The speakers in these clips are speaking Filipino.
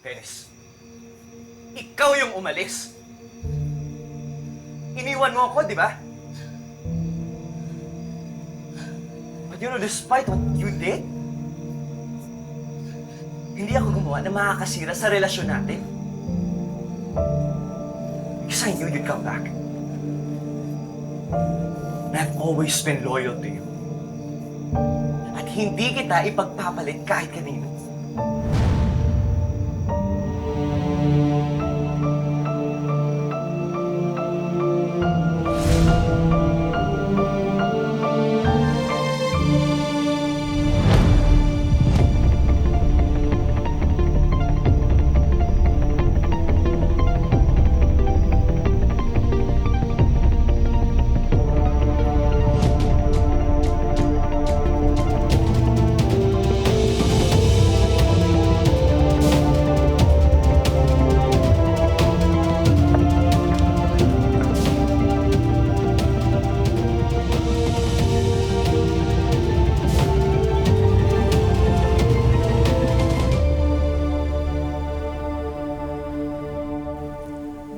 Venice, ikaw yung umalis. Iniwan mo ako, di ba? But you know, despite what you did, hindi ako gumawa na makakasira sa relasyon natin. Because I knew you'd come back. And I've always been loyal to you. At hindi kita ipagpapalit kahit kanino.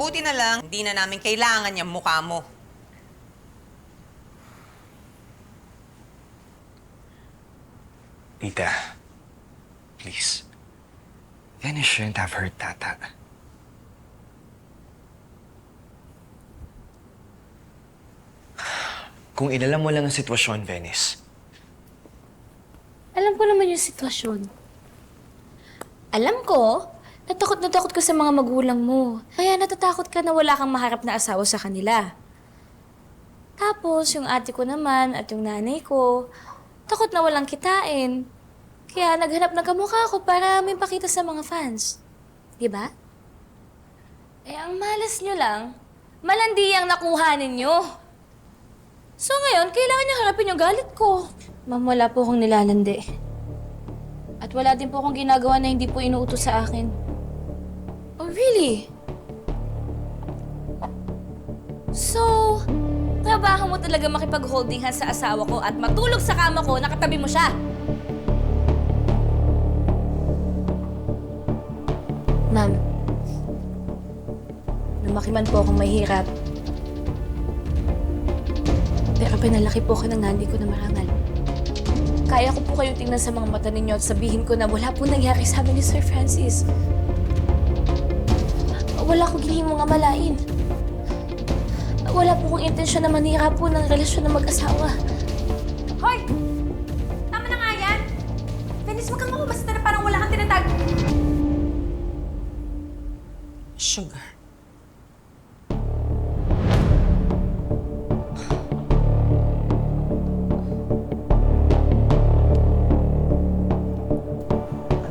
Buti na lang, hindi na namin kailangan yung mukha mo. Tita, please. Dennis shouldn't have hurt Tata. Kung ilalam mo lang ang sitwasyon, Venice. Alam ko naman yung sitwasyon. Alam ko, na takot ka sa mga magulang mo. Kaya natatakot ka na wala kang maharap na asawa sa kanila. Tapos, yung ate ko naman at yung nanay ko, takot na walang kitain. Kaya naghanap ng kamukha ko para may pakita sa mga fans. Di ba? Eh, ang malas nyo lang, malandi ang nakuha ninyo. So ngayon, kailangan niyo harapin yung galit ko. Ma'am, wala po akong nilalandi. At wala din po akong ginagawa na hindi po inuutos sa akin. Oh, really? So, trabaho mo talaga makipag-holding hands sa asawa ko at matulog sa kama ko, nakatabi mo siya. Ma'am, lumaki man po akong mahirap. Pero pinalaki po ako ng nanay ko na marangal. Kaya ko po kayong tingnan sa mga mata ninyo at sabihin ko na wala po nangyari sa amin ni Sir Francis. Wala ko ginihimong amalain. Wala po kong intensyon na manira po ng relasyon ng mag-asawa. Hoy! Tama na nga yan! Venice, wag kang mamamasta na parang wala kang tinatag. Sugar.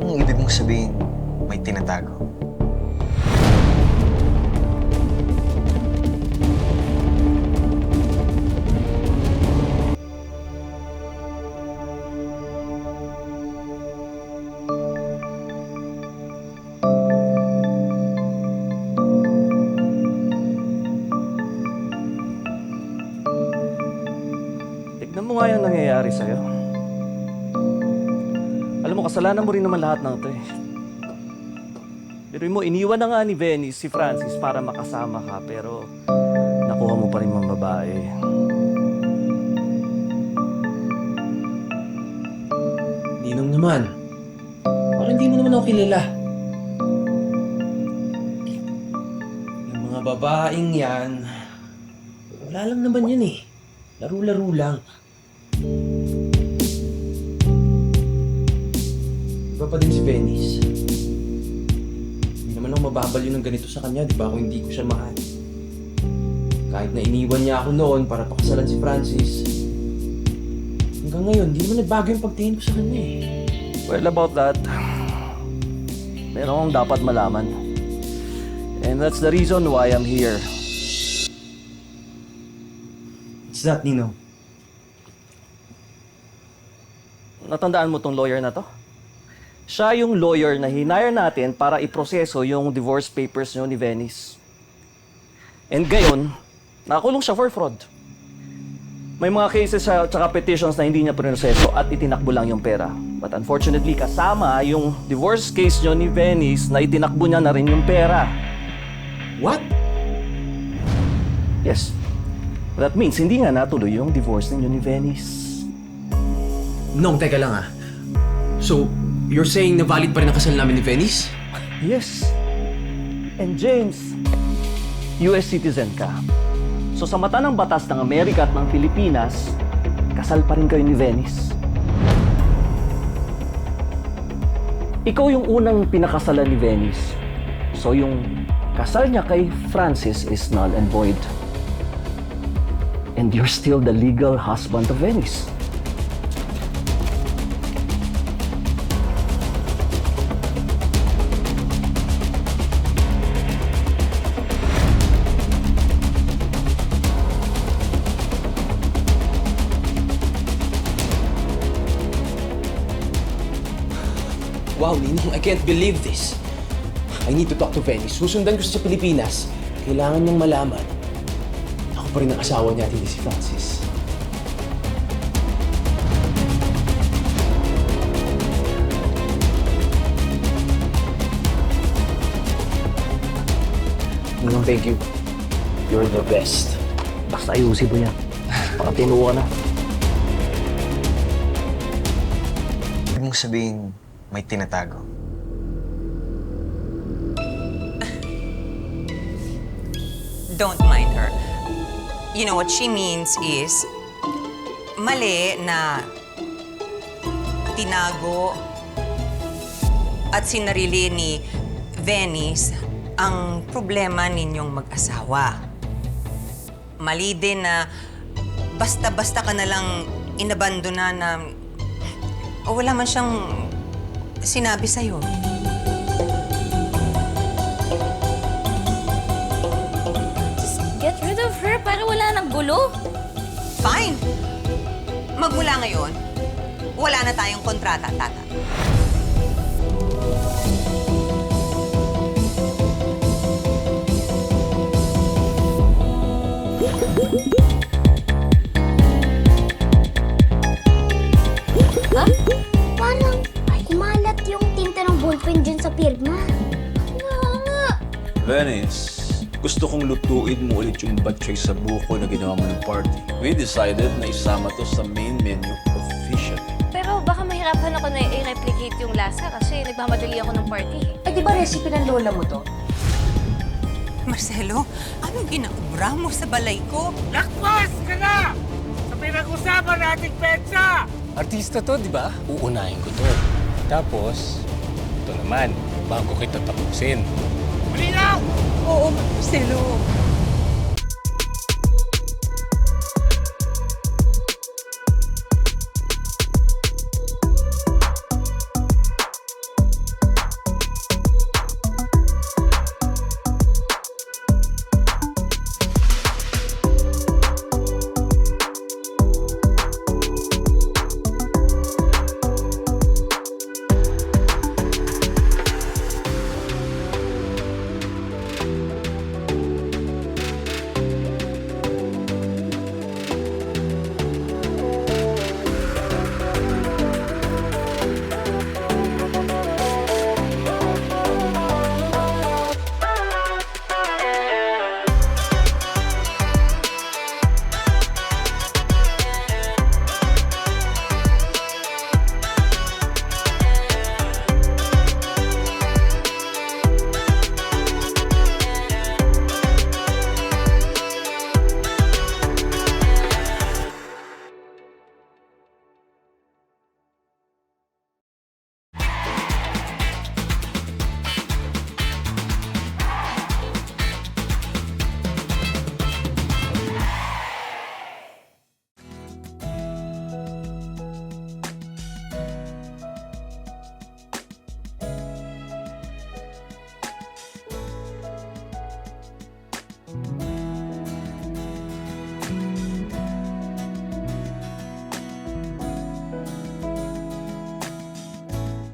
Anong ibig mong sabihin may tinatago? Tignan mo nga yung nangyayari sa'yo. Alam mo, kasalanan mo rin naman lahat ng ito eh. Pero mo, iniwan na nga ni Venice si Francis para makasama ka, pero nakuha mo pa rin mga babae. Ninong naman. Parang hindi mo naman ako kilala. Yung mga babaeng yan, wala lang naman yan eh. Laro-laro lang. Iba pa din si Venice. Hindi naman ako mababaliw ng ganito sa kanya, di ba? Kung hindi ko siya mahal. Kahit na iniwan niya ako noon para pakasalan si Francis. Hanggang ngayon, hindi naman nagbago yung pagtingin ko sa kanya eh. Well, about that, meron akong dapat malaman. And that's the reason why I'm here. What's that, Ninong? Natandaan mo tong lawyer na to? Siya yung lawyer na hinire natin para iproseso yung divorce papers nyo ni Venice. And gayon, nakakulong siya for fraud. May mga cases at saka petitions na hindi niya proseso at itinakbo lang yung pera. But unfortunately, kasama yung divorce case niyo ni Venice na itinakbo niya na rin yung pera. What? Yes. That means hindi nga natuloy yung divorce ninyo ni Venice. Nong, teka lang ah. So, you're saying na valid pa rin ang kasal namin ni Venice? Yes. And James, US citizen ka. So sa mata ng batas ng Amerika at ng Pilipinas, kasal pa rin kayo ni Venice. Ikaw yung unang pinakasalan ni Venice. So yung kasal niya kay Francis is null and void. And you're still the legal husband of Venice. Wow, Ninong, I can't believe this. I need to talk to Venice. Susundan ko siya sa Pilipinas. Kailangan niyang malaman. Ako pa rin ang asawa niya at hindi si Francis. Ninong, thank you. You're the best. Basta ayusin mo yan. Baka tinuwa na. Huwag mong sabihin may tinatago. Don't mind her. You know, what she means is, mali na tinago at sinarili ni Venice ang problema ninyong mag-asawa. Mali din na basta-basta ka na lang inabandona na o wala man siyang sinabi sa'yo. Just get rid of her para wala nang gulo. Fine! Magmula ngayon, wala na tayong kontrata, Tata. Ha? Parang kumalat yung tinta ng ballpen dyan sa pirma. Nga. Venice, gusto kong lutuin mo ulit yung batchoy sa buko na ginawa mo ng party. We decided na isama to sa main menu officially. Pero baka mahirapan ako na i-replicate yung lasa kasi nagmamadali ako ng party. Ay, di ba recipe ng lola mo to? Marcelo, anong ginaubra mo sa balay ko? Lakpas ka na! Sa pinag-usapan nating petsa! Artista to, di ba? Uunahin ko to. Tapos, ito naman, bago kita tapusin. Malinaw! Oo, Marcelo.